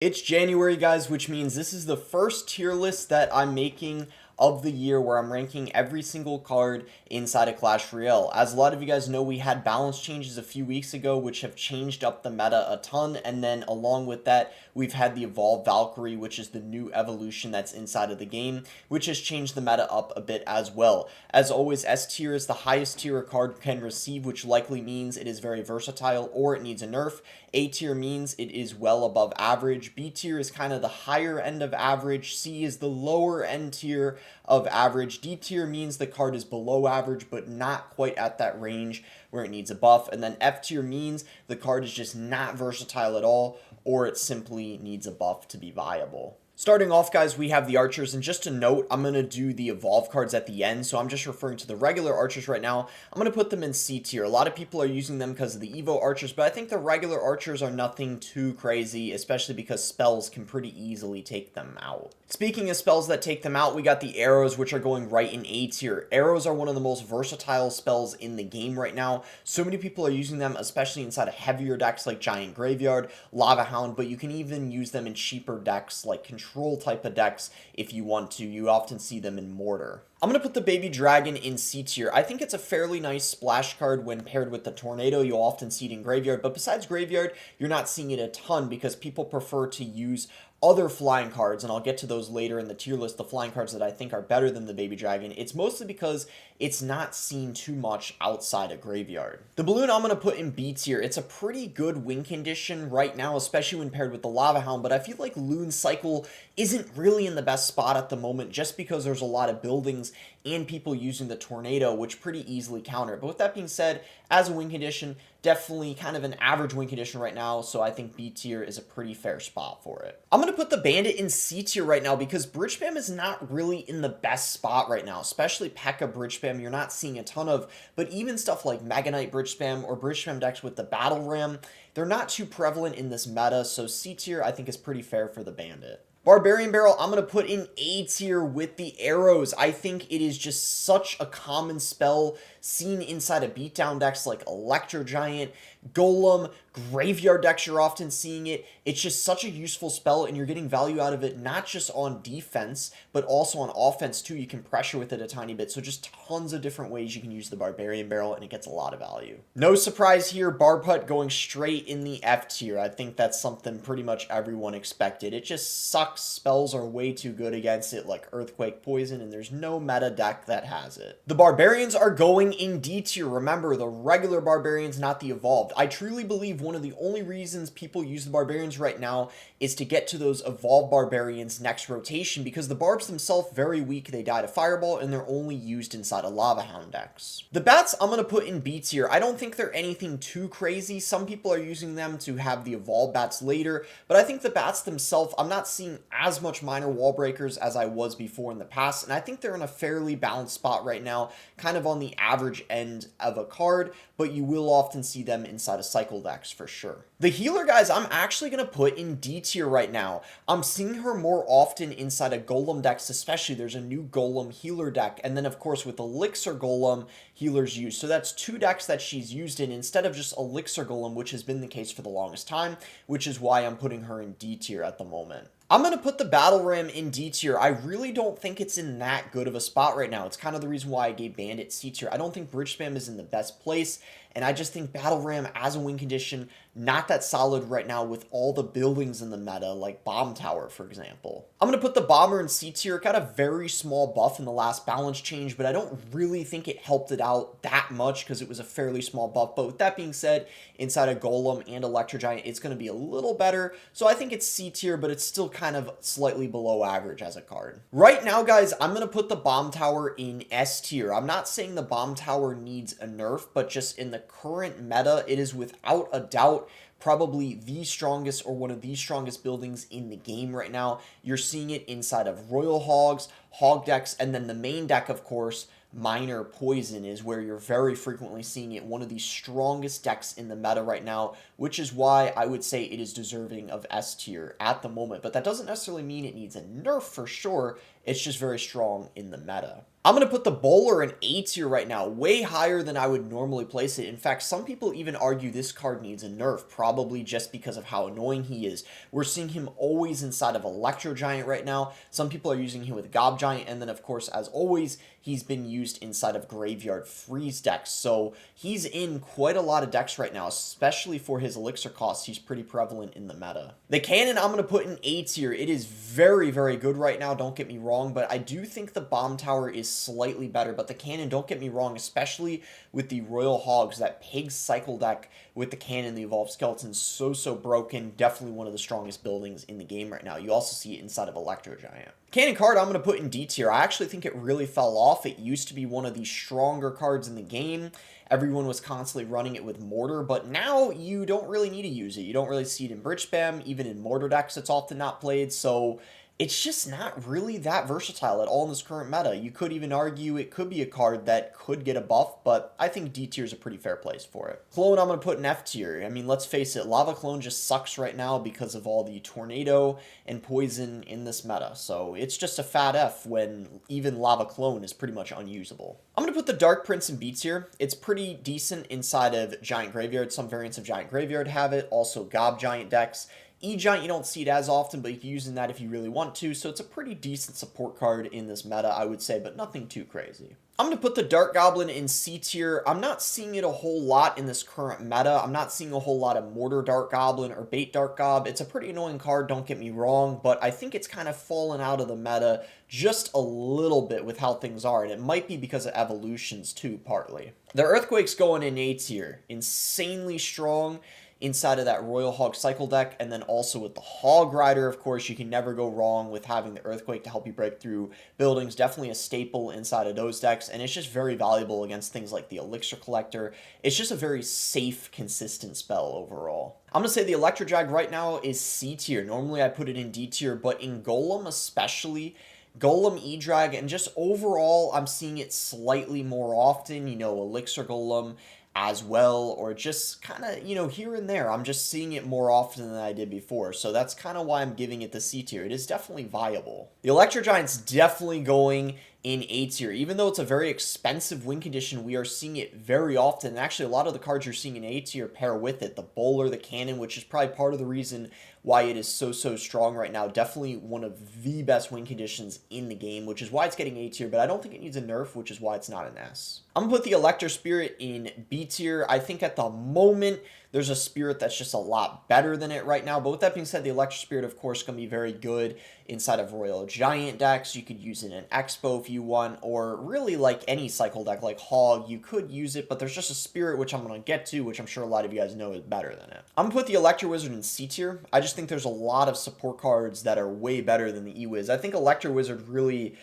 It's January, guys, which means this is the first tier list that I'm making of the year where I'm ranking every single card inside of Clash Royale. As a lot of you guys know, we had balance changes a few weeks ago, which have changed up the meta a ton, and then along with that, we've had the Evolved Valkyrie, which is the new evolution that's inside of the game, which has changed the meta up a bit as well. As always, S tier is the highest tier a card can receive, which likely means it is very versatile or it needs a nerf. A tier means it is well above average. B tier is kind of the higher end of average. C is the lower end tier of average. D tier means the card is below average, but not quite at that range where it needs a buff. And then F tier means the card is just not versatile at all, or it simply needs a buff to be viable. Starting off, guys, we have the archers, and just a note, I'm going to do the evolve cards at the end, so I'm just referring to the regular archers right now. I'm going to put them in C tier. A lot of people are using them because of the Evo archers, but I think the regular archers are nothing too crazy, especially because spells can pretty easily take them out. Speaking of spells that take them out, we got the arrows, which are going right in A tier. Arrows are one of the most versatile spells in the game right now. So many people are using them, especially inside of heavier decks like Giant Graveyard, Lava Hound, but you can even use them in cheaper decks like Control type of decks if you want to. You often see them in Mortar. I'm going to put the Baby Dragon in C tier. I think it's a fairly nice splash card when paired with the Tornado. You'll often see it in Graveyard, but besides Graveyard, you're not seeing it a ton because people prefer to use other flying cards, and I'll get to those later in the tier list, the flying cards that I think are better than the Baby Dragon. It's mostly because it's not seen too much outside of Graveyard. The Balloon I'm going to put in B tier. It's a pretty good win condition right now, especially when paired with the Lava Hound, but I feel like Loon Cycle isn't really in the best spot at the moment just because there's a lot of buildings and people using the Tornado, which pretty easily counter. But with that being said, as a win condition, definitely kind of an average win condition right now, so I think B tier is a pretty fair spot for it. I'm going to put the Bandit in C tier right now because Bridge Spam is not really in the best spot right now, especially P.E.K.K.A. Bridge Spam you're not seeing a ton of, but even stuff like Mega Knight Bridge Spam or Bridge Spam decks with the Battle Ram, they're not too prevalent in this meta, so C tier I think is pretty fair for the Bandit. Barbarian Barrel, I'm going to put in A tier with the arrows. I think it is just such a common spell seen inside of beatdown decks like Electro Giant, Golem, Graveyard decks, you're often seeing it. It's just such a useful spell, and you're getting value out of it not just on defense, but also on offense too. You can pressure with it a tiny bit, so just tons of different ways you can use the Barbarian Barrel, and it gets a lot of value. No surprise here, Barbut going straight in the F tier. I think that's something pretty much everyone expected. It just sucks. Spells are way too good against it, like Earthquake, Poison, and there's no meta deck that has it. The Barbarians are going in D tier. Remember, the regular Barbarians, not the Evolved. I truly believe one of the only reasons people use the Barbarians right now is to get to those Evolved Barbarians next rotation, because the Barbs themselves very weak. They die to Fireball, and they're only used inside of Lava Hound decks. The Bats I'm going to put in B tier. I don't think they're anything too crazy. Some people are using them to have the Evolved Bats later, but I think the Bats themselves, I'm not seeing as much minor wall breakers as I was before in the past, and I think they're in a fairly balanced spot right now, kind of on the average end of a card, but you will often see them inside of cycle decks for sure. The healer, guys, I'm actually going to put in D tier right now. I'm seeing her more often inside of Golem decks, especially. There's a new Golem healer deck, and then of course with Elixir Golem, healers use. So that's two decks that she's used in instead of just Elixir Golem, which has been the case for the longest time, which is why I'm putting her in D tier at the moment. I'm going to put the Battle Ram in D tier. I really don't think it's in that good of a spot right now. It's kind of the reason why I gave Bandit C tier. I don't think Bridge Spam is in the best place, and I just think Battle Ram as a win condition, not that solid right now with all the buildings in the meta, like Bomb Tower, for example. I'm going to put the Bomber in C tier. It got a very small buff in the last balance change, but I don't really think it helped it out that much because it was a fairly small buff. But with that being said, inside of Golem and Electro Giant, it's going to be a little better. So I think it's C tier, but it's still kind of slightly below average as a card. Right now, guys, I'm going to put the Bomb Tower in S tier. I'm not saying the Bomb Tower needs a nerf, but just in the current meta, it is without a doubt probably the strongest or one of the strongest buildings in the game right now. You're seeing it inside of Royal Hogs, Hog decks, and then the main deck, of course, Minor Poison is where you're very frequently seeing it. One of the strongest decks in the meta right now, which is why I would say it is deserving of S tier at the moment. But that doesn't necessarily mean it needs a nerf for sure. It's just very strong in the meta. I'm going to put the bowler in A tier right now, way higher than I would normally place it. In fact, some people even argue this card needs a nerf, probably just because of how annoying he is. We're seeing him always inside of Electro Giant right now. Some people are using him with Gob Giant, and then of course, as always, he's been used inside of Graveyard Freeze decks. So he's in quite a lot of decks right now, especially for his elixir costs. He's pretty prevalent in the meta. The cannon I'm going to put in A tier. It is very, very good right now, don't get me wrong, but I do think the bomb tower is slightly better. But the cannon, don't get me wrong, especially with the Royal Hogs, that pig cycle deck with the cannon, the evolved skeleton, so broken. Definitely one of the strongest buildings in the game right now. You also see it inside of Electro Giant. Cannon card I'm going to put in D tier. I actually think it really fell off. It used to be one of the stronger cards in the game. Everyone was constantly running it with Mortar, but now you don't really need to use it. You don't really see it in Bridge Spam. Even in Mortar decks, it's often not played, so it's just not really that versatile at all in this current meta. You could even argue it could be a card that could get a buff, but I think D tier is a pretty fair place for it. Clone I'm going to put in F tier. I mean, let's face it, Lava Clone just sucks right now because of all the Tornado and Poison in this meta, so it's just a fat F when even Lava Clone is pretty much unusable. I'm going to put the Dark Prince in B tier. It's pretty decent inside of Giant Graveyard. Some variants of Giant Graveyard have it, also Gob Giant decks. E-Giant, you don't see it as often, but you can use in that if you really want to, so it's a pretty decent support card in this meta, I would say, but nothing too crazy. I'm going to put the Dark Goblin in C tier. I'm not seeing it a whole lot in this current meta. I'm not seeing a whole lot of Mortar Dark Goblin or Bait Dark Gob. It's a pretty annoying card, don't get me wrong, but I think it's kind of fallen out of the meta just a little bit with how things are, and it might be because of evolutions too, partly. The Earthquake's going in A tier. Insanely strong inside of that Royal Hog cycle deck, and then also with the Hog Rider, of course, you can never go wrong with having the Earthquake to help you break through buildings. Definitely a staple inside of those decks, and it's just very valuable against things like the Elixir Collector. It's just a very safe, consistent spell overall. I'm going to say the Electro Drag right now is C tier. Normally I put it in D tier, but in Golem especially, Golem, E-Drag, and just overall, I'm seeing it slightly more often, you know, Elixir Golem as well, or just kind of, you know, here and there. I'm just seeing it more often than I did before, so that's kind of why I'm giving it the C tier. It is definitely viable. The Electro Giant's definitely going in A tier. Even though it's a very expensive win condition, we are seeing it very often. And actually, a lot of the cards you're seeing in A tier pair with it. The Bowler, the Cannon, which is probably part of the reason why it is so strong right now. Definitely one of the best win conditions in the game, which is why it's getting A tier, but I don't think it needs a nerf, which is why it's not an S. I'm going to put the Electro Spirit in B tier. I think at the moment, there's a Spirit that's just a lot better than it right now. But with that being said, the Electro Spirit, of course, is going to be very good inside of Royal Giant decks. You could use it in Expo if you want, or really like any cycle deck like Hog, you could use it, but there's just a Spirit, which I'm going to get to, which I'm sure a lot of you guys know is better than it. I'm going to put the Electro Wizard in C tier. I just think there's a lot of support cards that are way better than the E-Wiz. I think Electro Wizard really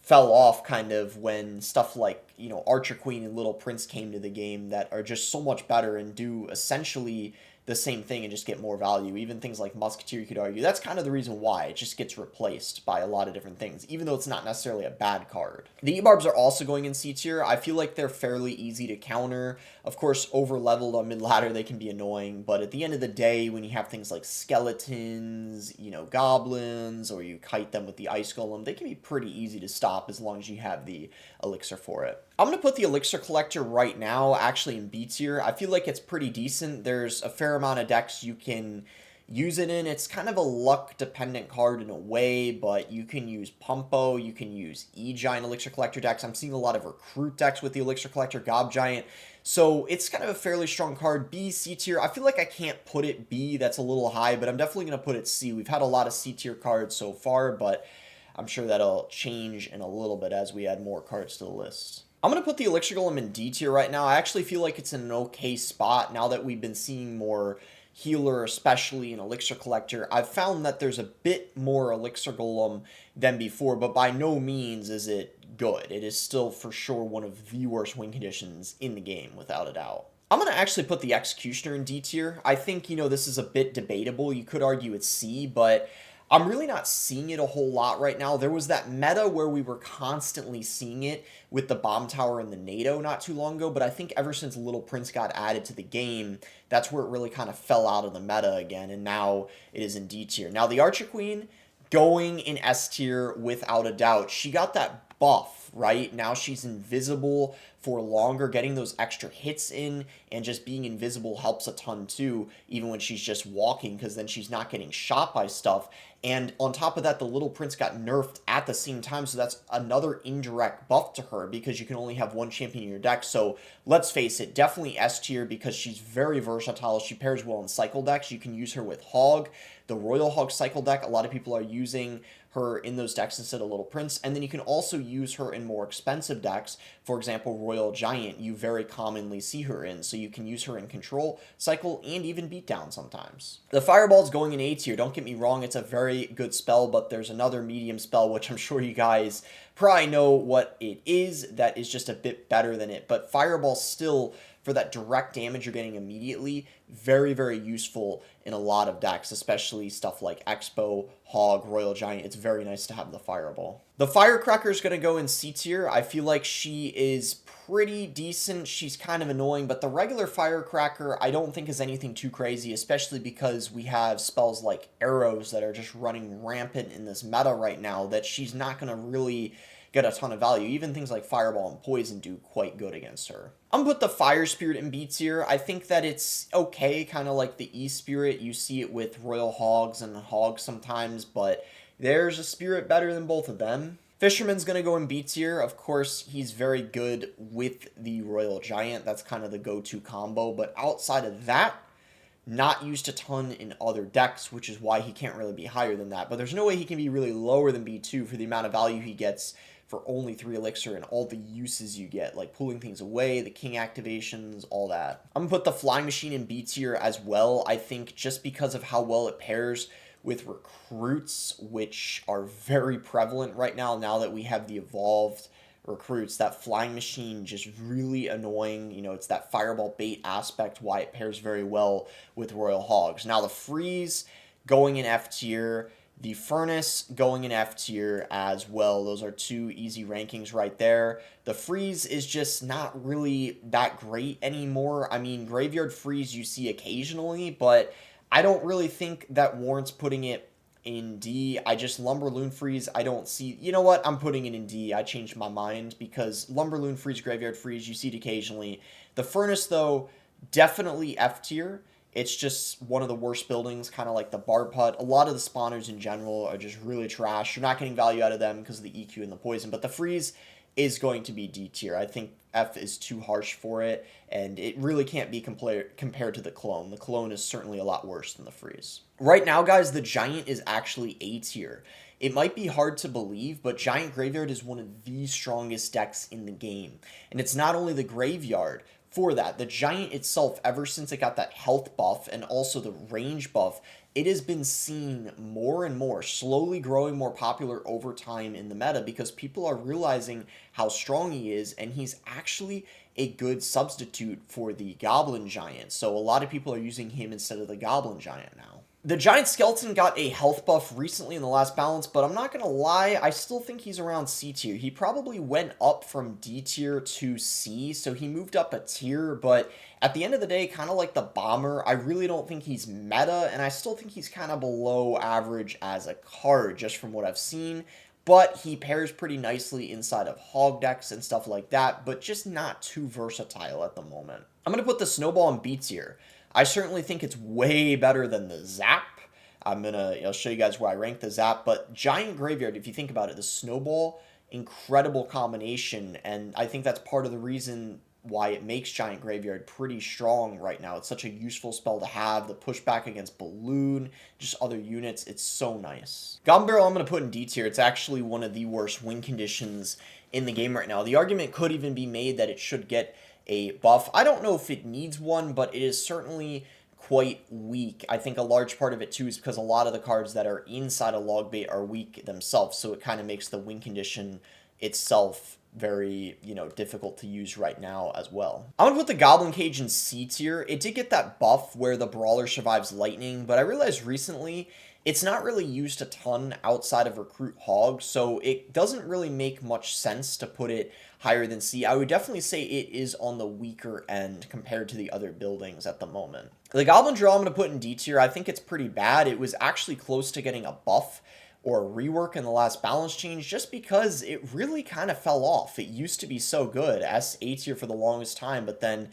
fell off kind of when stuff like, you know, Archer Queen and Little Prince came to the game that are just so much better and do essentially the same thing and just get more value. Even things like Musketeer, you could argue. That's kind of the reason why it just gets replaced by a lot of different things, even though it's not necessarily a bad card. The E-Barbs are also going in C tier. I feel like they're fairly easy to counter. Of course, over-leveled on mid-ladder, they can be annoying, but at the end of the day, when you have things like skeletons, you know, goblins, or you kite them with the Ice Golem, they can be pretty easy to stop as long as you have the elixir for it. I'm going to put the Elixir Collector right now actually in B tier. I feel like it's pretty decent. There's a fair amount of decks you can use it in. It's kind of a luck-dependent card in a way, but you can use Pumpo, you can use E-Giant Elixir Collector decks. I'm seeing a lot of Recruit decks with the Elixir Collector, Gob Giant. So it's kind of a fairly strong card. B, C tier. I feel like I can't put it B. That's a little high, but I'm definitely going to put it C. We've had a lot of C tier cards so far, but I'm sure that'll change in a little bit as we add more cards to the list. I'm going to put the Elixir Golem in D tier right now. I actually feel like it's in an okay spot now that we've been seeing more Healer, especially in Elixir Collector. I've found that there's a bit more Elixir Golem than before, but by no means is it good. It is still for sure one of the worst win conditions in the game, without a doubt. I'm going to actually put the Executioner in D tier. I think, you know, this is a bit debatable. You could argue it's C, but I'm really not seeing it a whole lot right now. There was that meta where we were constantly seeing it with the Bomb Tower and the NATO not too long ago, but I think ever since Little Prince got added to the game, that's where it really kind of fell out of the meta again, and now it is in D tier. Now, the Archer Queen going in S tier without a doubt. She got that buff buff, right? Now she's invisible for longer, getting those extra hits in, and just being invisible helps a ton too, even when she's just walking, because then she's not getting shot by stuff. And on top of that, the Little Prince got nerfed at the same time, so that's another indirect buff to her because you can only have one champion in your deck. So let's face it, definitely S tier because she's very versatile. She pairs well in cycle decks. You can use her with Hog, the Royal Hog cycle deck. A lot of people are using her in those decks instead of Little Prince. And then you can also use her in more expensive decks. For example, Royal Giant, you very commonly see her in. So you can use her in control, cycle, and even beatdown sometimes. The Fireball's going in A tier. Don't get me wrong, it's a very good spell, but there's another medium spell, which I'm sure you guys probably know what it is, that is just a bit better than it. But Fireball still, for that direct damage you're getting immediately, very, very useful in a lot of decks, especially stuff like Expo, Hog, Royal Giant. It's very nice to have the Fireball. The Firecracker is going to go in C tier. I feel like she is pretty decent. She's kind of annoying, but the regular Firecracker I don't think is anything too crazy, especially because we have spells like Arrows that are just running rampant in this meta right now that she's not going to really get a ton of value. Even things like Fireball and Poison do quite good against her. I'm gonna put the Fire Spirit in B tier. I think that it's okay, kind of like the E-Spirit. You see it with Royal Hogs and Hogs sometimes, but there's a spirit better than both of them. Fisherman's gonna go in B tier. Of course, he's very good with the Royal Giant. That's kind of the go-to combo, but outside of that, not used a ton in other decks, which is why he can't really be higher than that. But there's no way he can be really lower than B2 for the amount of value he gets for only 3 elixir and all the uses you get, like pulling things away, the king activations, all that. I'm gonna put the Flying Machine in B tier as well. I think just because of how well it pairs with recruits, which are very prevalent right now that we have the evolved recruits. That Flying Machine just really annoying. You know, it's that Fireball bait aspect, why it pairs very well with Royal Hogs. Now the Freeze going in F tier, the Furnace going in F tier as well. Those are 2 easy rankings right there. The Freeze is just not really that great anymore. I mean, Graveyard Freeze you see occasionally, but I don't really think that warrants putting it in D. I just Lumberloon Freeze, I don't see. You know what? I'm putting it in D. I changed my mind because Lumberloon Freeze, Graveyard Freeze, you see it occasionally. The Furnace, though, definitely F tier. It's just one of the worst buildings, kind of like the Barb Hut. A lot of the spawners in general are just really trash. You're not getting value out of them because of the EQ and the poison. But the Freeze is going to be D tier. I think F is too harsh for it, and it really can't be compared to the Clone. The Clone is certainly a lot worse than the Freeze. Right now, guys, the Giant is actually A tier. It might be hard to believe, but Giant Graveyard is one of the strongest decks in the game. And it's not only the Graveyard for that. The Giant itself, ever since it got that health buff and also the range buff, it has been seen more and more, slowly growing more popular over time in the meta because people are realizing how strong he is, and he's actually a good substitute for the Goblin Giant. So a lot of people are using him instead of the Goblin Giant now. The Giant Skeleton got a health buff recently in the last balance, but I'm not going to lie, I still think he's around C tier. He probably went up from D tier to C, so he moved up a tier, but at the end of the day, kind of like the Bomber, I really don't think he's meta, and I still think he's kind of below average as a card, just from what I've seen. But he pairs pretty nicely inside of Hog decks and stuff like that, but just not too versatile at the moment. I'm going to put the Snowball in B tier. I certainly think it's way better than the Zap. I'll show you guys where I rank the Zap, but Giant Graveyard, if you think about it, the Snowball, incredible combination, and I think that's part of the reason why it makes Giant Graveyard pretty strong right now. It's such a useful spell to have. The pushback against Balloon, just other units, it's so nice. Goblin Barrel I'm going to put in D tier. It's actually one of the worst win conditions in the game right now. The argument could even be made that it should get a buff. I don't know if it needs one, but it is certainly quite weak. I think a large part of it too is because a lot of the cards that are inside a log bait are weak themselves, so it kind of makes the win condition itself very, difficult to use right now as well. I'm gonna put the Goblin Cage in C tier. It did get that buff where the Brawler survives lightning, but I realized recently it's not really used a ton outside of Recruit Hog, so it doesn't really make much sense to put it higher than C. I would definitely say it is on the weaker end compared to the other buildings at the moment. The Goblin Drill I'm going to put in D tier. I think it's pretty bad. It was actually close to getting a buff or a rework in the last balance change just because it really kind of fell off. It used to be so good, S A tier for the longest time, but then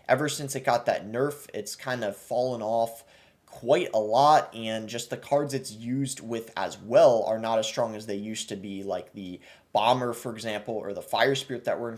ever since it got that nerf, it's kind of fallen off quite a lot, and just the cards it's used with as well are not as strong as they used to be, like the bomber, for example, or the fire spirit that were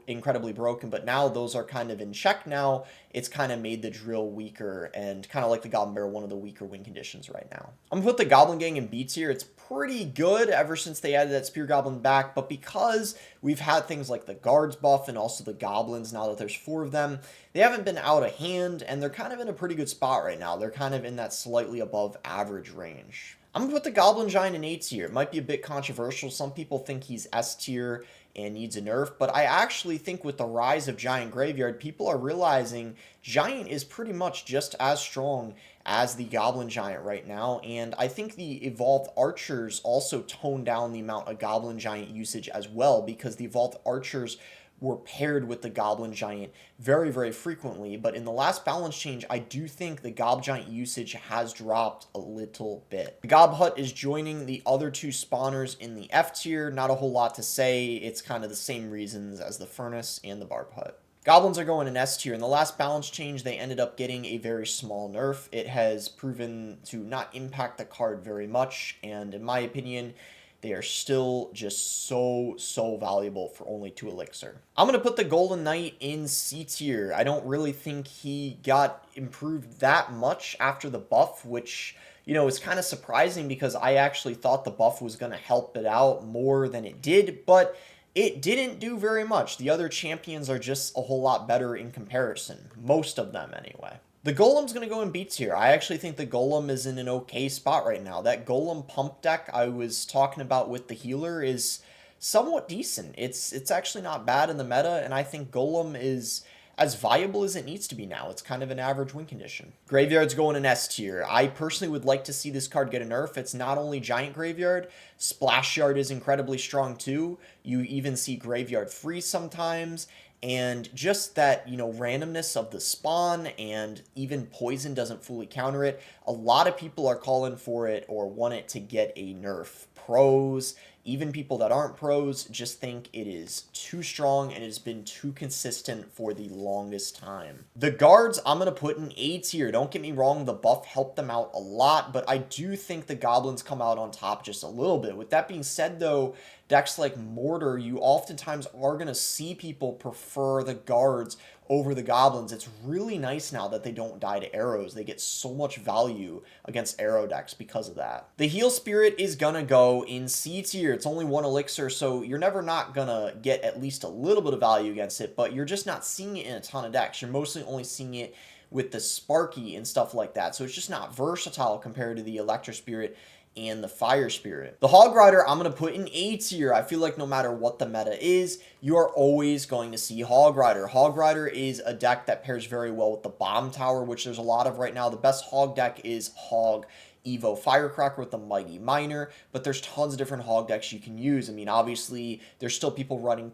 incredibly broken. But now those are kind of in check now. It's kind of made the drill weaker, and kind of like the goblin barrel, one of the weaker win conditions right now. I'm gonna put the goblin gang in B tier. It's pretty good ever since they added that spear goblin back, but because we've had things like the guards buff and also the goblins, now that there's 4 of them, they haven't been out of hand, and they're kind of in a pretty good spot right now. They're kind of in that slightly above average range. I'm going to put the Goblin Giant in A tier. It might be a bit controversial. Some people think he's S tier and needs a nerf, but I actually think with the rise of Giant Graveyard, people are realizing Giant is pretty much just as strong as the Goblin Giant right now, and I think the Evolved Archers also tone down the amount of Goblin Giant usage as well, because the Evolved Archers were paired with the Goblin Giant very, very frequently. But in the last balance change, I do think the Gob Giant usage has dropped a little bit. The Gob Hut is joining the other 2 spawners in the F tier. Not a whole lot to say. It's kind of the same reasons as the Furnace and the Barb Hut. Goblins are going in S tier. In the last balance change, they ended up getting a very small nerf. It has proven to not impact the card very much, and in my opinion, they are still just so valuable for only 2 elixir. I'm going to put the Golden Knight in C tier. I don't really think he got improved that much after the buff, which, you know, is kind of surprising because I actually thought the buff was going to help it out more than it did, but it didn't do very much. The other champions are just a whole lot better in comparison. Most of them, anyway. The Golem's going to go in B tier. I actually think the Golem is in an okay spot right now. That Golem pump deck I was talking about with the healer is somewhat decent. It's actually not bad in the meta, and I think Golem is as viable as it needs to be now. It's kind of an average win condition. Graveyard's going in S tier. I personally would like to see this card get a nerf. It's not only Giant Graveyard, Splash Yard is incredibly strong too. You even see Graveyard Freeze sometimes, and just that, you know, randomness of the spawn, and even poison doesn't fully counter it. A lot of people are calling for it or want it to get a nerf. Pros, even people that aren't pros, just think it is too strong and it has been too consistent for the longest time. The guards, I'm going to put in A tier. Don't get me wrong, the buff helped them out a lot, but I do think the goblins come out on top just a little bit. With that being said, though, decks like Mortar, you oftentimes are going to see people prefer the guards over the goblins. It's really nice now that they don't die to arrows. They get so much value against arrow decks because of that. The heal spirit is gonna go in C tier. It's only 1 elixir, so you're never not gonna get at least a little bit of value against it, but you're just not seeing it in a ton of decks. You're mostly only seeing it with the Sparky and stuff like that, so it's just not versatile compared to the Electro Spirit and the Fire Spirit. The Hog Rider, I'm going to put in A tier. I feel like no matter what the meta is, you are always going to see Hog Rider. Hog Rider is a deck that pairs very well with the Bomb Tower, which there's a lot of right now. The best Hog deck is Hog Evo Firecracker with the Mighty Miner, but there's tons of different Hog decks you can use. I mean, obviously, there's still people running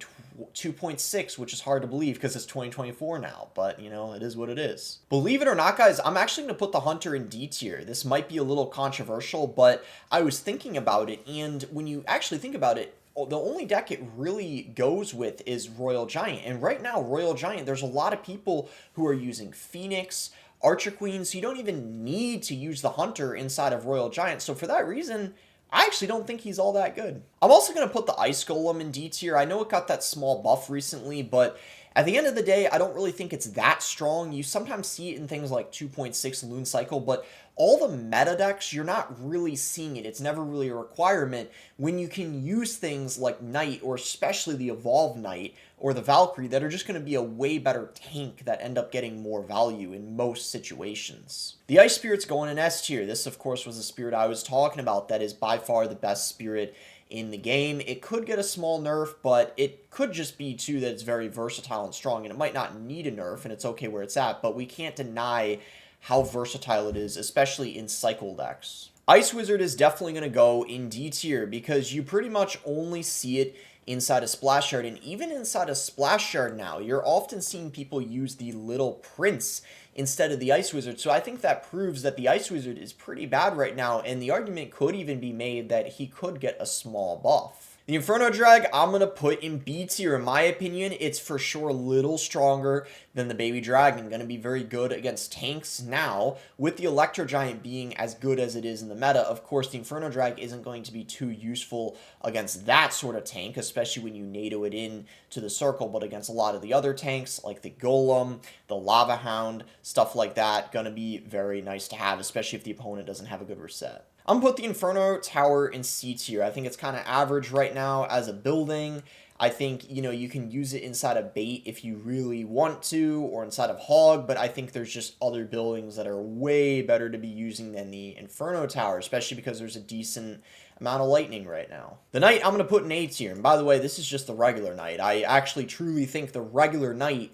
2.6, which is hard to believe because it's 2024 now, but, you know, it is what it is. Believe it or not, guys, I'm actually going to put the Hunter in D tier. This might be a little controversial, but I was thinking about it, and when you actually think about it, the only deck it really goes with is Royal Giant, and right now, Royal Giant, there's a lot of people who are using Phoenix, Archer Queen, so you don't even need to use the Hunter inside of Royal Giant. So for that reason, I actually don't think he's all that good. I'm also going to put the Ice Golem in D tier. I know it got that small buff recently, but at the end of the day, I don't really think it's that strong. You sometimes see it in things like 2.6 Loon Cycle, but all the meta decks, you're not really seeing it. It's never really a requirement when you can use things like Knight, or especially the Evolved Knight, or the Valkyrie, that are just going to be a way better tank that end up getting more value in most situations. The Ice Spirit's going in S tier. This, of course, was the spirit I was talking about that is by far the best spirit in the game. It could get a small nerf, but it could just be, too, that it's very versatile and strong, and it might not need a nerf, and it's okay where it's at, but we can't deny how versatile it is, especially in cycle decks. Ice Wizard is definitely going to go in D tier because you pretty much only see it inside a Splash Yard, and even inside a Splash Yard now, you're often seeing people use the Little Prince instead of the Ice Wizard. So I think that proves that the Ice Wizard is pretty bad right now, and the argument could even be made that he could get a small buff. The Inferno Drag, I'm going to put in B tier. In my opinion, it's for sure a little stronger than the Baby Dragon. Going to be very good against tanks now. With the Electro Giant being as good as it is in the meta, of course, the Inferno Drag isn't going to be too useful against that sort of tank, especially when you NATO it in to the circle. But against a lot of the other tanks, like the Golem, the Lava Hound, stuff like that, going to be very nice to have, especially if the opponent doesn't have a good reset. I'm going to put the Inferno Tower in C tier. I think it's kind of average right now as a building. I think, you can use it inside of Bait if you really want to, or inside of Hog, but I think there's just other buildings that are way better to be using than the Inferno Tower, especially because there's a decent amount of lightning right now. The Knight, I'm going to put in A tier. And by the way, this is just the regular Knight. I actually truly think the regular Knight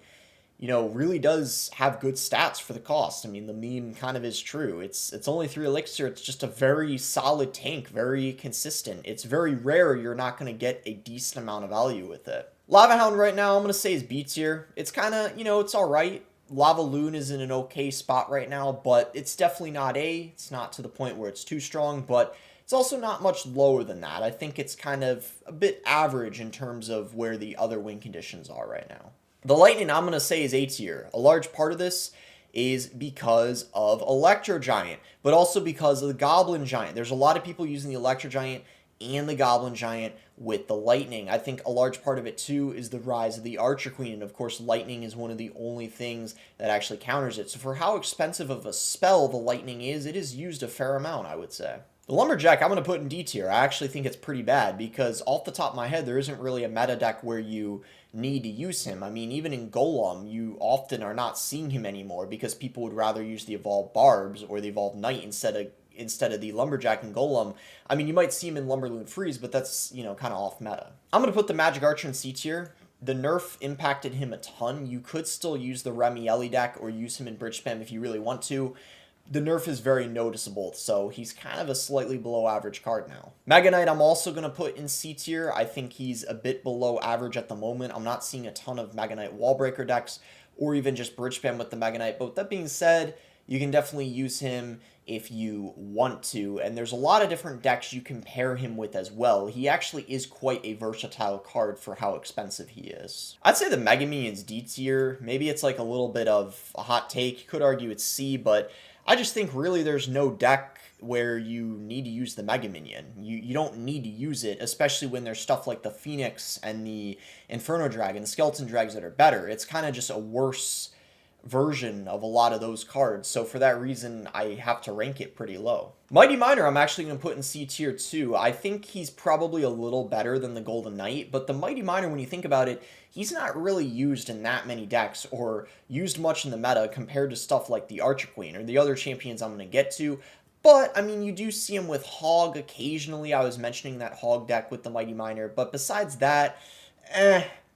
really does have good stats for the cost. I mean, the meme kind of is true. It's only 3 elixir. It's just a very solid tank, very consistent. It's very rare you're not going to get a decent amount of value with it. Lava Hound right now, I'm going to say is B tier. It's kind of, it's all right. Lava Loon is in an okay spot right now, but it's definitely not A. It's not to the point where it's too strong, but it's also not much lower than that. I think it's kind of a bit average in terms of where the other win conditions are right now. The Lightning, I'm going to say, is A tier. A large part of this is because of Electro Giant, but also because of the Goblin Giant. There's a lot of people using the Electro Giant and the Goblin Giant with the Lightning. I think a large part of it, too, is the rise of the Archer Queen, and of course, Lightning is one of the only things that actually counters it. So for how expensive of a spell the Lightning is, it is used a fair amount, I would say. The Lumberjack, I'm going to put in D tier. I actually think it's pretty bad because off the top of my head, there isn't really a meta deck where you need to use him. I mean, even in Golem, you often are not seeing him anymore because people would rather use the Evolved Barbs or the Evolved Knight instead of the Lumberjack and Golem. I mean, you might see him in Lumberloon Freeze, but that's, kind of off meta. I'm going to put the Magic Archer in C tier. The nerf impacted him a ton. You could still use the Remy Ellie deck or use him in Bridge Spam if you really want to. The nerf is very noticeable, so he's kind of a slightly below average card now. Mega Knight, I'm also going to put in C tier. I think he's a bit below average at the moment. I'm not seeing a ton of Mega Knight Wallbreaker decks or even just Bridge Spam with the Mega Knight, but with that being said, you can definitely use him if you want to, and there's a lot of different decks you can pair him with as well. He actually is quite a versatile card for how expensive he is. I'd say the Mega Minion's D tier. Maybe it's like a little bit of a hot take. You could argue it's C, but I just think really there's no deck where you need to use the Mega Minion. You don't need to use it, especially when there's stuff like the Phoenix and the Inferno Dragon, the Skeleton Drags that are better. It's kind of just a worse version of a lot of those cards, so for that reason I have to rank it pretty low. Mighty Miner I'm actually going to put in C tier too. I think he's probably a little better than the Golden Knight, but the Mighty Miner, when you think about it, he's not really used in that many decks or used much in the meta compared to stuff like the Archer Queen or the other champions I'm going to get to. But, I mean, you do see him with Hog occasionally. I was mentioning that Hog deck with the Mighty Miner, but besides that,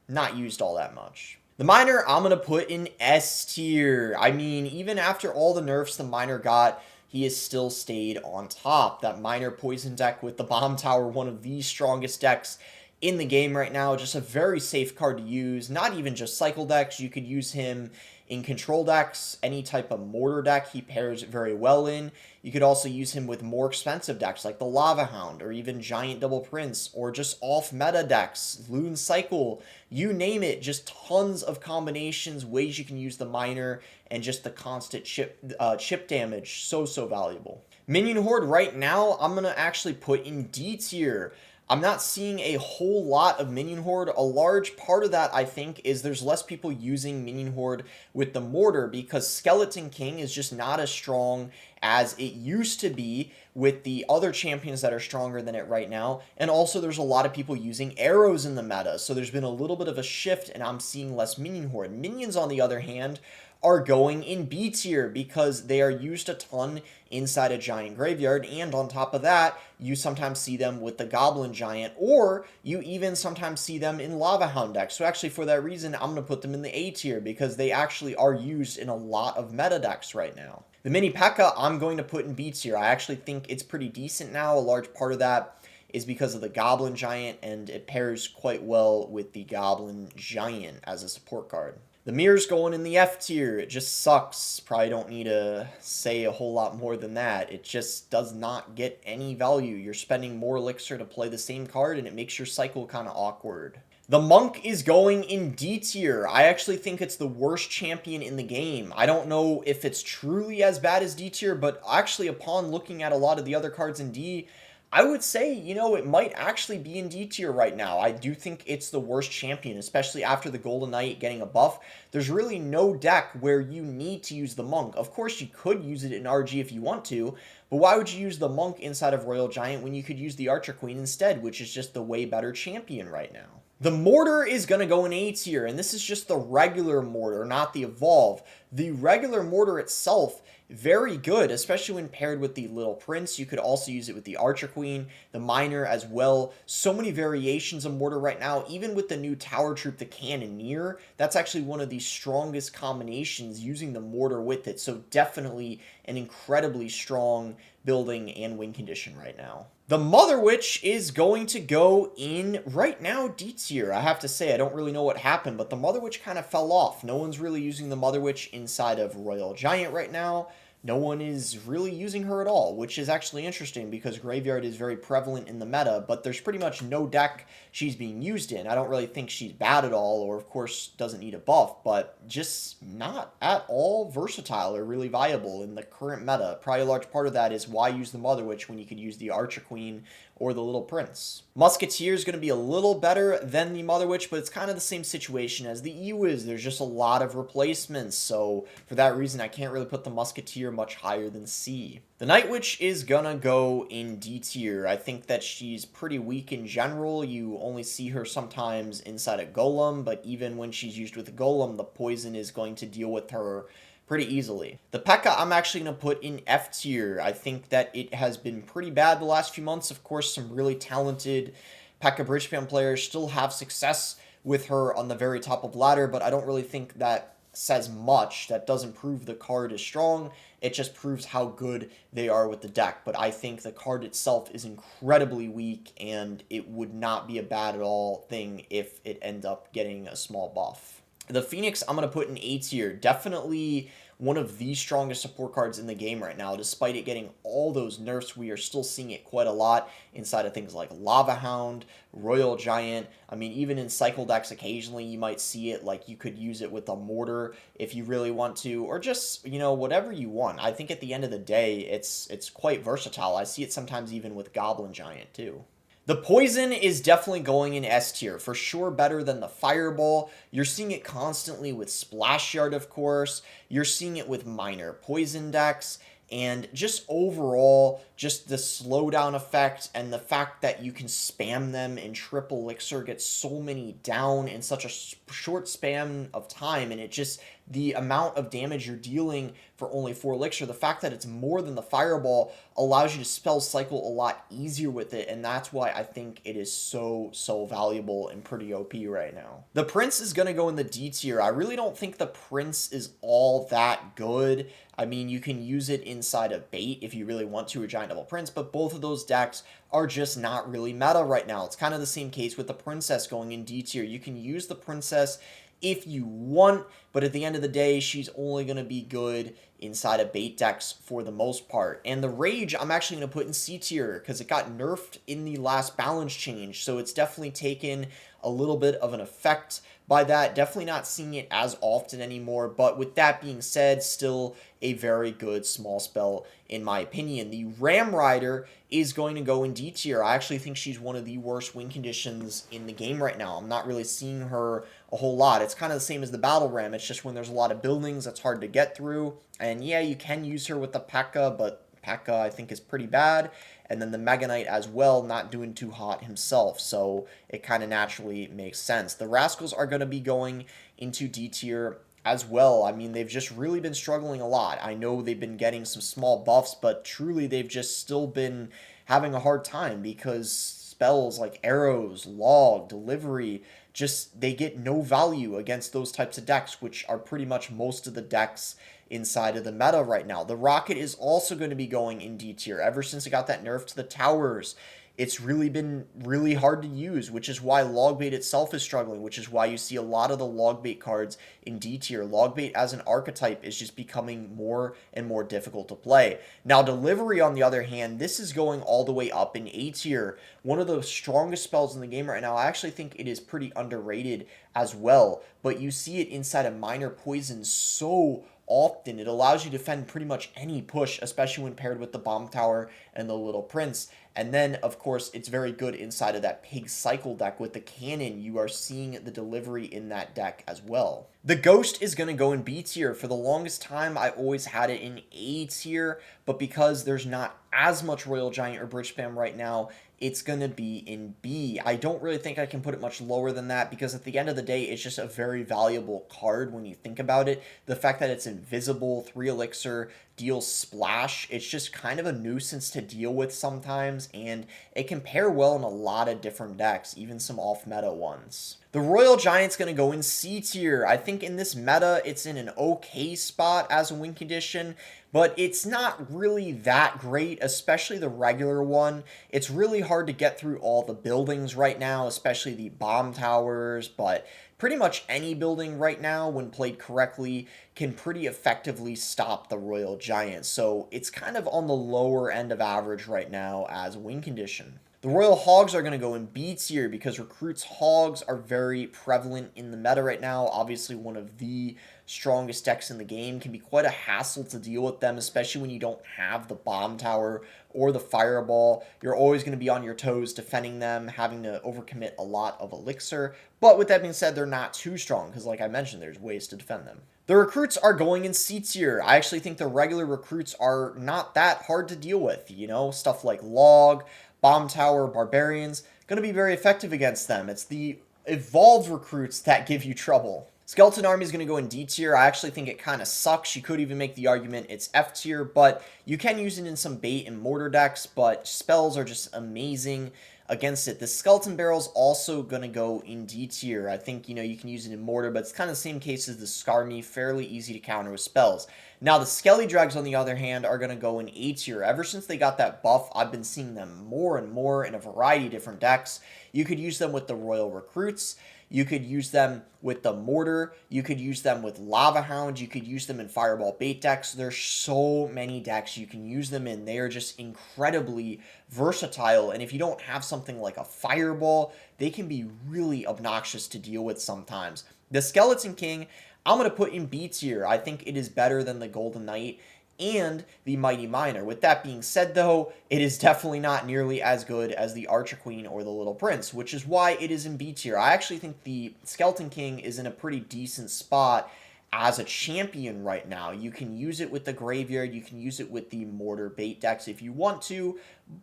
not used all that much. The Miner, I'm going to put in S tier. I mean, even after all the nerfs the Miner got, he has still stayed on top. That Miner Poison deck with the Bomb Tower, one of the strongest decks in the game right now. Just a very safe card to use. Not even just cycle decks. You could use him in control decks, any type of mortar deck he pairs very well in. You could also use him with more expensive decks like the Lava Hound or even Giant Double Prince or just off-meta decks, Loon Cycle, you name it. Just tons of combinations, ways you can use the Miner, and just the constant chip damage. So valuable. Minion Horde right now, I'm going to actually put in D tier. I'm not seeing a whole lot of Minion Horde. A large part of that, I think, is there's less people using Minion Horde with the Mortar because Skeleton King is just not as strong as it used to be with the other champions that are stronger than it right now. And also there's a lot of people using arrows in the meta. So there's been a little bit of a shift and I'm seeing less Minion Horde. Minions, on the other hand, are going in B tier because they are used a ton inside a giant graveyard, and on top of that, you sometimes see them with the Goblin Giant, or you even sometimes see them in Lava Hound decks. So actually, for that reason, I'm going to put them in the A tier because they actually are used in a lot of meta decks right now. The Mini P.E.K.K.A. I'm going to put in B tier. I actually think it's pretty decent now. A large part of that is because of the Goblin Giant, and it pairs quite well with the Goblin Giant as a support card. The mirror's going in the F tier. It just sucks. Probably don't need to say a whole lot more than that. It just does not get any value. You're spending more elixir to play the same card, and it makes your cycle kind of awkward. The Monk is going in D tier. I actually think it's the worst champion in the game. I don't know if it's truly as bad as D tier, but actually upon looking at a lot of the other cards in D, I would say, it might actually be in D tier right now. I do think it's the worst champion, especially after the Golden Knight getting a buff. There's really no deck where you need to use the Monk. Of course, you could use it in RG if you want to, but why would you use the Monk inside of Royal Giant when you could use the Archer Queen instead, which is just the way better champion right now? The Mortar is going to go in A tier, and this is just the regular Mortar, not the Evolve. The regular Mortar itself, very good, especially when paired with the Little Prince. You could also use it with the Archer Queen, the Miner as well. So many variations of Mortar right now, even with the new Tower Troop, the Cannoneer. That's actually one of the strongest combinations using the Mortar with it. So definitely an incredibly strong building and win condition right now. The Mother Witch is going to go in right now D tier. I have to say, I don't really know what happened, but the Mother Witch kind of fell off. No one's really using the Mother Witch inside of Royal Giant right now. No one is really using her at all, which is actually interesting because Graveyard is very prevalent in the meta, but there's pretty much no deck she's being used in. I don't really think she's bad at all, or of course doesn't need a buff, but just not at all versatile or really viable in the current meta. Probably a large part of that is why use the Mother Witch when you could use the Archer Queen or the Little Prince. Musketeer is going to be a little better than the Mother Witch, but it's kind of the same situation as the EU is. There's just a lot of replacements, so for that reason, I can't really put the Musketeer much higher than C. The Night Witch is gonna go in D tier. I think that she's pretty weak in general. You only see her sometimes inside a Golem, but even when she's used with a Golem, the poison is going to deal with her pretty easily. The P.E.K.K.A. I'm actually going to put in F tier. I think that it has been pretty bad the last few months. Of course, some really talented P.E.K.K.A. Bridgespan players still have success with her on the very top of ladder, but I don't really think that says much. That doesn't prove the card is strong. It just proves how good they are with the deck. But I think the card itself is incredibly weak, and it would not be a bad at all thing if it ends up getting a small buff. The Phoenix, I'm going to put in A tier. Definitely one of the strongest support cards in the game right now. Despite it getting all those nerfs, we are still seeing it quite a lot inside of things like Lava Hound, Royal Giant. I mean, even in cycle decks, occasionally you might see it. Like, you could use it with a Mortar if you really want to, or just, whatever you want. I think at the end of the day, it's quite versatile. I see it sometimes even with Goblin Giant, too. The Poison is definitely going in S tier, for sure better than the Fireball. You're seeing it constantly with Splash Yard, of course. You're seeing it with minor Poison decks. And just overall, just the slowdown effect and the fact that you can spam them in triple elixir, get so many down in such a short span of time, and it just, the amount of damage you're dealing for only 4 elixir, the fact that it's more than the Fireball allows you to spell cycle a lot easier with it, and that's why I think it is so valuable and pretty OP right now. The Prince is going to go in the D tier. I really don't think the Prince is all that good. I mean, you can use it inside of Bait if you really want to, or Giant Double Prince, but both of those decks are just not really meta right now. It's kind of the same case with the Princess going in D tier. You can use the Princess if you want, but at the end of the day, she's only going to be good inside of Bait decks for the most part. And the Rage, I'm actually going to put in C tier because it got nerfed in the last balance change, so it's definitely taken a little bit of an effect by that. Definitely not seeing it as often anymore, but with that being said, still a very good small spell in my opinion. The Ram Rider is going to go in D tier. I actually think she's one of the worst win conditions in the game right now. I'm not really seeing her a whole lot. It's kind of the same as the Battle Ram. It's just when there's a lot of buildings, that's hard to get through. And yeah, you can use her with the P.E.K.K.A., but P.E.K.K.A. I think is pretty bad. And then the Mega Knight as well, not doing too hot himself, so it kind of naturally makes sense. The Rascals are going to be going into D tier as well. I mean, they've just really been struggling a lot. I know they've been getting some small buffs, but truly they've just still been having a hard time because spells like Arrows, Log, Delivery, just they get no value against those types of decks, which are pretty much most of the decks inside of the meta right now. The Rocket is also going to be going in D tier. Ever since it got that nerf to the towers, it's really been really hard to use, which is why Logbait itself is struggling, which is why you see a lot of the Logbait cards in D tier. Logbait as an archetype is just becoming more and more difficult to play. Now, Delivery, on the other hand, this is going all the way up in A tier. One of the strongest spells in the game right now. I actually think it is pretty underrated as well, but you see it inside of Minor Poison so often. It allows you to defend pretty much any push, especially when paired with the Bomb Tower and the Little Prince. And then, of course, it's very good inside of that Pig Cycle deck. With the Cannon, you are seeing the Delivery in that deck as well. The Ghost is going to go in B tier. For the longest time, I always had it in A tier, but because there's not as much Royal Giant or Bridge Spam right now, it's going to be in B. I don't really think I can put it much lower than that, because at the end of the day, it's just a very valuable card when you think about it. The fact that it's invisible, 3 elixir, deals splash, it's just kind of a nuisance to deal with sometimes, and it can pair well in a lot of different decks, even some off-meta ones. The Royal Giant's going to go in C tier. I think in this meta, it's in an okay spot as a win condition, but it's not really that great, especially the regular one. It's really hard to get through all the buildings right now, especially the bomb towers, but pretty much any building right now, when played correctly, can pretty effectively stop the Royal Giant. So it's kind of on the lower end of average right now as a win condition. The Royal Hogs are going to go in B tier because Recruit's Hogs are very prevalent in the meta right now. Obviously, one of the strongest decks in the game. Can be quite a hassle to deal with them, especially when you don't have the Bomb Tower or the Fireball. You're always going to be on your toes defending them, having to overcommit a lot of elixir. But with that being said, they're not too strong because, like I mentioned, there's ways to defend them. The Recruits are going in C tier. I actually think the regular Recruits are not that hard to deal with. You know, stuff like Log, Bomb Tower, Barbarians, going to be very effective against them. It's the evolved Recruits that give you trouble. Skeleton Army is going to go in D tier. I actually think it kind of sucks. You could even make the argument it's F tier, but you can use it in some bait and mortar decks, but spells are just amazing against it. The Skeleton Barrel's also going to go in D tier. I think, you can use it in mortar, but it's kind of the same case as the Skarmy, fairly easy to counter with spells. Now, the Skelly Drags, on the other hand, are going to go in A tier. Ever since they got that buff, I've been seeing them more and more in a variety of different decks. You could use them with the Royal Recruits. You could use them with the Mortar. You could use them with Lava Hound. You could use them in Fireball bait decks. There's so many decks you can use them in. They are just incredibly versatile. And if you don't have something like a Fireball, they can be really obnoxious to deal with sometimes. The Skeleton King, I'm going to put in B tier. I think it is better than the Golden Knight and the Mighty Miner. With that being said, though, it is definitely not nearly as good as the Archer Queen or the Little Prince, which is why it is in B tier. I actually think the Skeleton King is in a pretty decent spot as a champion right now. You can use it with the Graveyard, you can use it with the Mortar bait decks if you want to,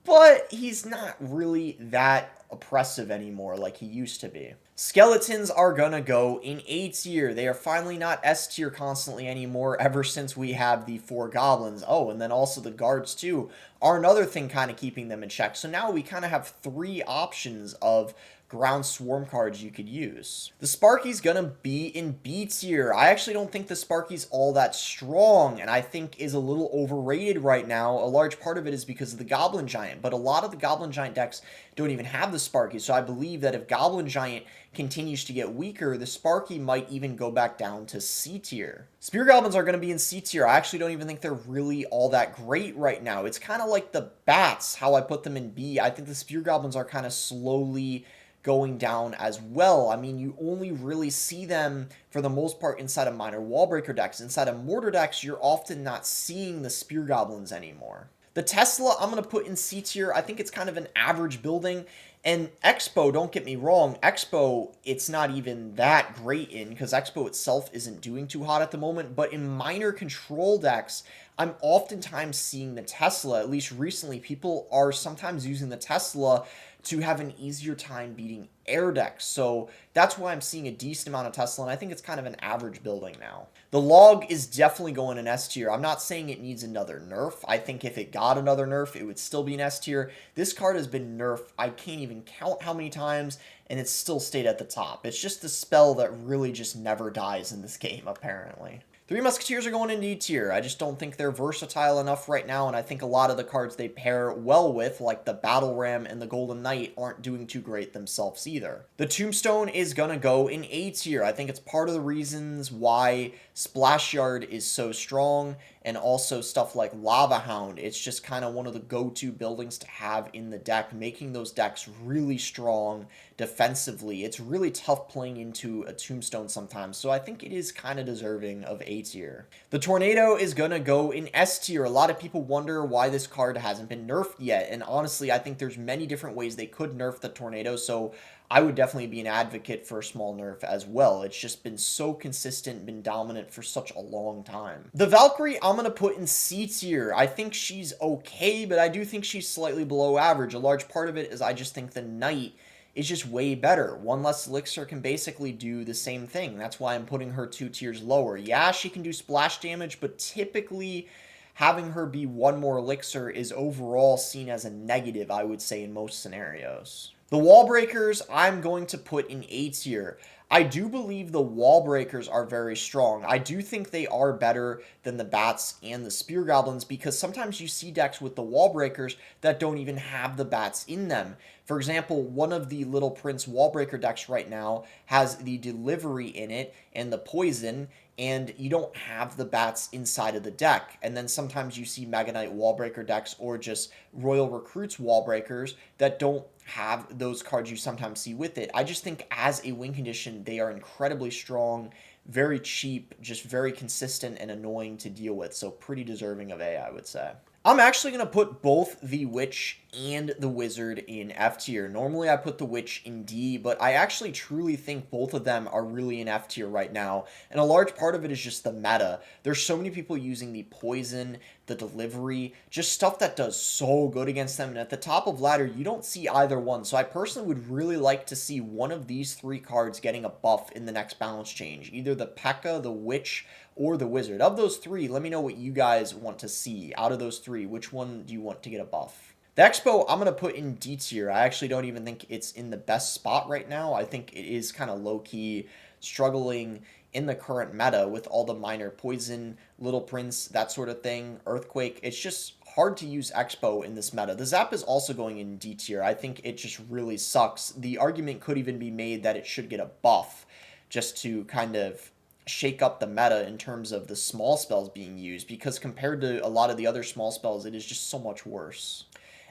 but he's not really that oppressive anymore like he used to be. Skeletons are gonna go in A tier. They are finally not S tier constantly anymore ever since we have the 4 goblins. Oh, and then also the guards too are another thing kind of keeping them in check. So now we kind of have 3 options of ground swarm cards you could use. The Sparky's gonna be in B tier. I actually don't think the Sparky's all that strong, and I think is a little overrated right now. A large part of it is because of the Goblin Giant, but a lot of the Goblin Giant decks don't even have the Sparky, so I believe that if Goblin Giant continues to get weaker, the Sparky might even go back down to C tier. Spear Goblins are going to be in C tier. I actually don't even think they're really all that great right now. It's kind of like the Bats, how I put them in B. I think the Spear Goblins are kind of slowly going down as well. I mean, you only really see them for the most part inside of minor wallbreaker decks. Inside of mortar decks, you're often not seeing the Spear Goblins anymore. The Tesla, I'm going to put in C tier. I think it's kind of an average building. And Expo, don't get me wrong, Expo, it's not even that great in, because Expo itself isn't doing too hot at the moment. But in minor control decks, I'm oftentimes seeing the Tesla. At least recently, people are sometimes using the Tesla to have an easier time beating air decks. So that's why I'm seeing a decent amount of Tesla, and I think it's kind of an average building now. The Log is definitely going in S tier. I'm not saying it needs another nerf. I think if it got another nerf, it would still be in S tier. This card has been nerfed. I can't even count how many times, and it's still stayed at the top. It's just a spell that really just never dies in this game, apparently. Three Musketeers are going into E tier. I just don't think they're versatile enough right now, and I think a lot of the cards they pair well with, like the Battle Ram and the Golden Knight, aren't doing too great themselves either. The Tombstone is going to go in A tier. I think it's part of the reasons why Splash Yard is so strong, and also stuff like Lava Hound. It's just kind of one of the go-to buildings to have in the deck, making those decks really strong defensively. It's really tough playing into a Tombstone sometimes, so I think it is kind of deserving of A tier. The Tornado is going to go in S tier. A lot of people wonder why this card hasn't been nerfed yet, and honestly, I think there's many different ways they could nerf the Tornado, so I would definitely be an advocate for a small nerf as well. It's just been so consistent, been dominant for such a long time. The Valkyrie, I'm going to put in C tier. I think she's okay, but I do think she's slightly below average. A large part of it is I just think the Knight is just way better. One less elixir can basically do the same thing. That's why I'm putting her 2 tiers lower. Yeah, she can do splash damage, but typically having her be one more elixir is overall seen as a negative, I would say, in most scenarios. The Wall Breakers, I'm going to put in A tier. I do believe the Wall Breakers are very strong. I do think they are better than the Bats and the Spear Goblins, because sometimes you see decks with the Wall Breakers that don't even have the Bats in them. For example, one of the Little Prince Wall Breaker decks right now has the Delivery in it and the Poison, and you don't have the Bats inside of the deck. And then sometimes you see Mega Knight Wallbreaker decks or just Royal Recruits Wallbreakers that don't have those cards you sometimes see with it. I just think as a win condition, they are incredibly strong, very cheap, just very consistent and annoying to deal with. So pretty deserving of A, I would say. I'm actually going to put both the Witch and the Wizard in F tier. Normally I put the Witch in D, but I actually truly think both of them are really in F tier right now. And a large part of it is just the meta. There's so many people using the Poison, the Delivery, just stuff that does so good against them. And at the top of ladder, you don't see either one. So I personally would really like to see one of these 3 cards getting a buff in the next balance change. Either the P.E.K.K.A, the Witch, or the Wizard. Of those 3, let me know what you guys want to see. Out of those 3, which one do you want to get a buff? The Expo, I'm going to put in D tier. I actually don't even think it's in the best spot right now. I think it is kind of low-key struggling in the current meta with all the minor Poison, Little Prince, that sort of thing, Earthquake. It's just hard to use Expo in this meta. The Zap is also going in D tier. I think it just really sucks. The argument could even be made that it should get a buff just to kind of shake up the meta in terms of the small spells being used, because compared to a lot of the other small spells, it is just so much worse.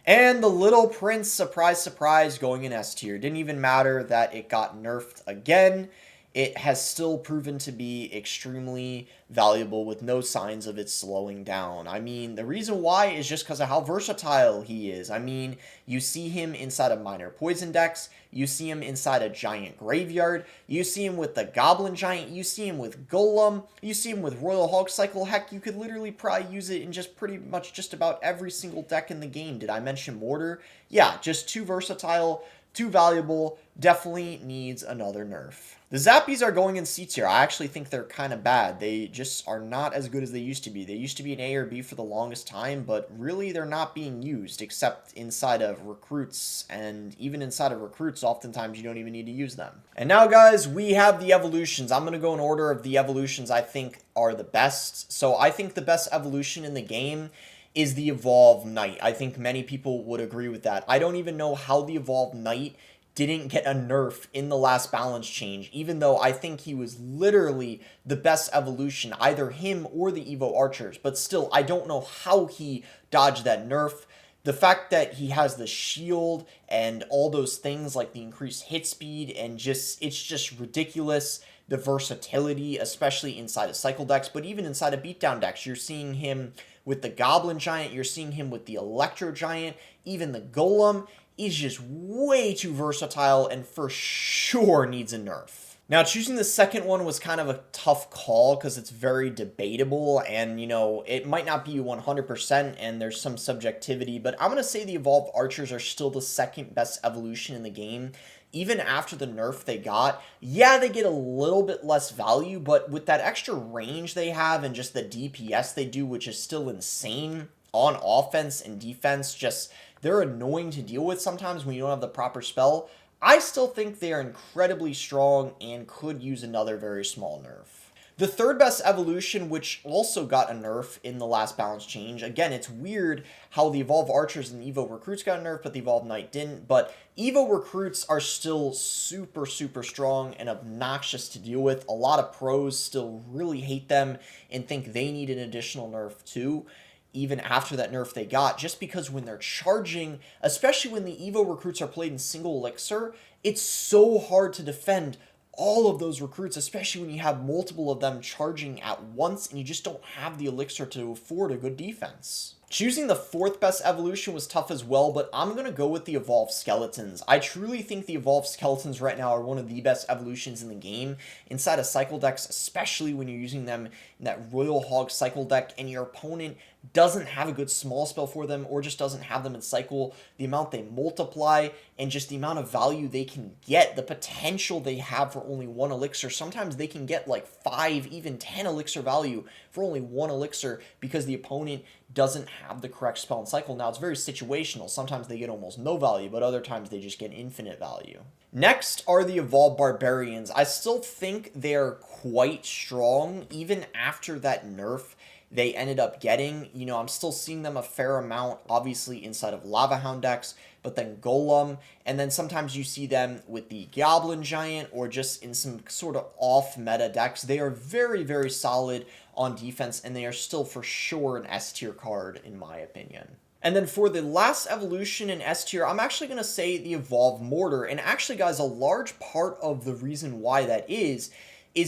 And the Little Prince, surprise, surprise, going in S tier. Didn't even matter that it got nerfed again. It has still proven to be extremely valuable with no signs of it slowing down. I mean, the reason why is just because of how versatile he is. I mean, you see him inside of minor Poison decks, you see him inside a Giant Graveyard, you see him with the Goblin Giant, you see him with Golem, you see him with Royal Hulk Cycle. Heck, you could literally probably use it in just pretty much just about every single deck in the game. Did I mention Mortar? Yeah, just too versatile, too valuable, definitely needs another nerf. The Zappies are going in C tier. I actually think they're kind of bad. They just are not as good as they used to be. They used to be an A or B for the longest time, but really they're not being used except inside of recruits. And even inside of recruits, oftentimes you don't even need to use them. And now, guys, we have the evolutions. I'm going to go in order of the evolutions I think are the best. So I think the best evolution in the game is the Evolved Knight. I think many people would agree with that. I don't even know how the Evolved Knight didn't get a nerf in the last balance change, even though I think he was literally the best evolution, either him or the Evo Archers. But still, I don't know how he dodged that nerf. The fact that he has the shield and all those things like the increased hit speed and just, it's just ridiculous. The versatility, especially inside of cycle decks, but even inside of beatdown decks, you're seeing him with the Goblin Giant, you're seeing him with the Electro Giant, even the Golem is just way too versatile and for sure needs a nerf. Now, choosing the second one was kind of a tough call because it's very debatable and, you know, it might not be 100% and there's some subjectivity, but I'm going to say the Evolved Archers are still the second best evolution in the game. Even after the nerf they got, yeah, they get a little bit less value, but with that extra range they have and just the DPS they do, which is still insane on offense and defense, just they're annoying to deal with sometimes when you don't have the proper spell. I still think they are incredibly strong and could use another very small nerf. The third best evolution, which also got a nerf in the last balance change. Again, it's weird how the Evolve Archers and Evo Recruits got a nerf, but the Evolve Knight didn't. But Evo Recruits are still super, super strong and obnoxious to deal with. A lot of pros still really hate them and think they need an additional nerf too, even after that nerf they got, just because when they're charging, especially when the Evo Recruits are played in single elixir, it's so hard to defend all of those recruits, especially when you have multiple of them charging at once and you just don't have the elixir to afford a good defense. Choosing the fourth best evolution was tough as well, but I'm going to go with the Evolved Skeletons. I truly think the Evolved Skeletons right now are one of the best evolutions in the game inside of cycle decks, especially when you're using them in that Royal Hog cycle deck and your opponent doesn't have a good small spell for them or just doesn't have them in cycle. The amount they multiply and just the amount of value they can get, the potential they have for only one elixir. Sometimes they can get like 5, even 10 elixir value for only one elixir because the opponent doesn't have the correct spell and cycle. Now, it's very situational. Sometimes they get almost no value, but other times they just get infinite value. Next are the Evolved Barbarians. I still think they're quite strong, even after that nerf they ended up getting. You know, I'm still seeing them a fair amount, obviously, inside of Lava Hound decks, but then Golem, and then sometimes you see them with the Goblin Giant or just in some sort of off-meta decks. They are very, very solid on defense, and they are still for sure an S tier card, in my opinion. And then for the last evolution in S tier, I'm actually going to say the Evolved Mortar. And actually, guys, a large part of the reason why that is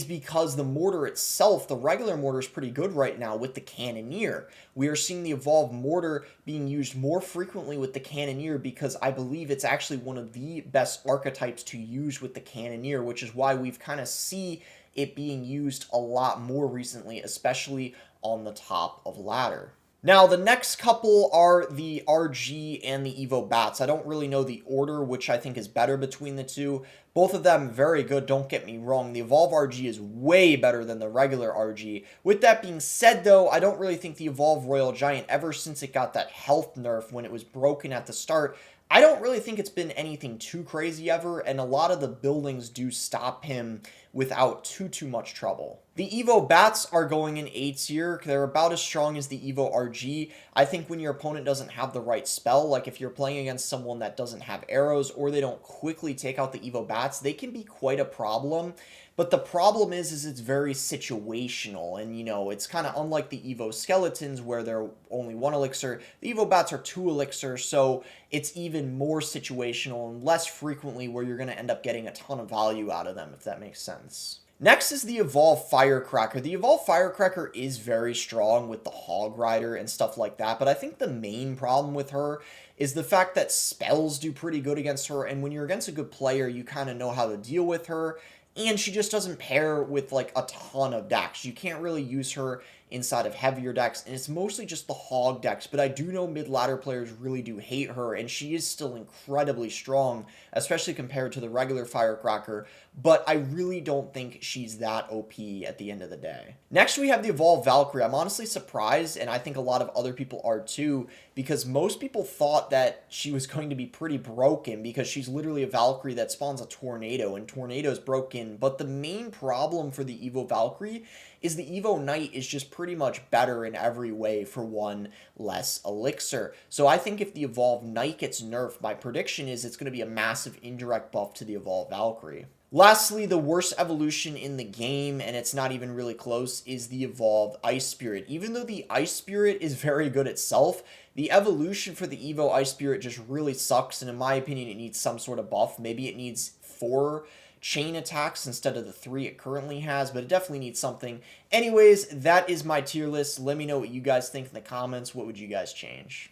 because the mortar itself, the regular mortar, is pretty good right now with the Cannoneer. We are seeing the Evolved Mortar being used more frequently with the Cannoneer because I believe it's actually one of the best archetypes to use with the Cannoneer, which is why we've kind of see it being used a lot more recently, especially on the top of ladder. Now, the next couple are the RG and the Evo Bats. I don't really know the order, which I think is better between the two. Both of them very good, don't get me wrong. The Evolve RG is way better than the regular RG. With that being said, though, I don't really think the Evolve Royal Giant, ever since it got that health nerf when it was broken at the start, I don't really think it's been anything too crazy ever, and a lot of the buildings do stop him without too much trouble. The Evo Bats are going in A tier. They're about as strong as the Evo RG. I think when your opponent doesn't have the right spell, like if you're playing against someone that doesn't have arrows or they don't quickly take out the Evo Bats, they can be quite a problem. But the problem is it's very situational, and, you know, it's kind of unlike the Evo Skeletons where they're only 1 elixir. The Evo Bats are 2 elixir, so it's even more situational and less frequently where you're going to end up getting a ton of value out of them, if that makes sense. Next is the Evolve Firecracker. The Evolve Firecracker is very strong with the Hog Rider and stuff like that, but I think the main problem with her is the fact that spells do pretty good against her, and when you're against a good player, you kind of know how to deal with her, and she just doesn't pair with like a ton of decks. You can't really use her inside of heavier decks, and it's mostly just the hog decks, but I do know mid-ladder players really do hate her, and she is still incredibly strong, especially compared to the regular Firecracker, but I really don't think she's that OP at the end of the day. Next, we have the Evolved Valkyrie. I'm honestly surprised, and I think a lot of other people are too, because most people thought that she was going to be pretty broken, because she's literally a Valkyrie that spawns a tornado, and tornado's broken, but the main problem for the Evo Valkyrie is the Evo Knight is just pretty much better in every way for 1 less elixir. So I think if the Evolved Knight gets nerfed, my prediction is it's going to be a massive indirect buff to the Evolved Valkyrie. Lastly, the worst evolution in the game, and it's not even really close, is the Evolved Ice Spirit. Even though the Ice Spirit is very good itself, the evolution for the Evo Ice Spirit just really sucks, and in my opinion, it needs some sort of buff. Maybe it needs 4 chain attacks instead of the 3 it currently has, but it definitely needs something. Anyways, that is my tier list. Let me know what you guys think in the comments. What would you guys change?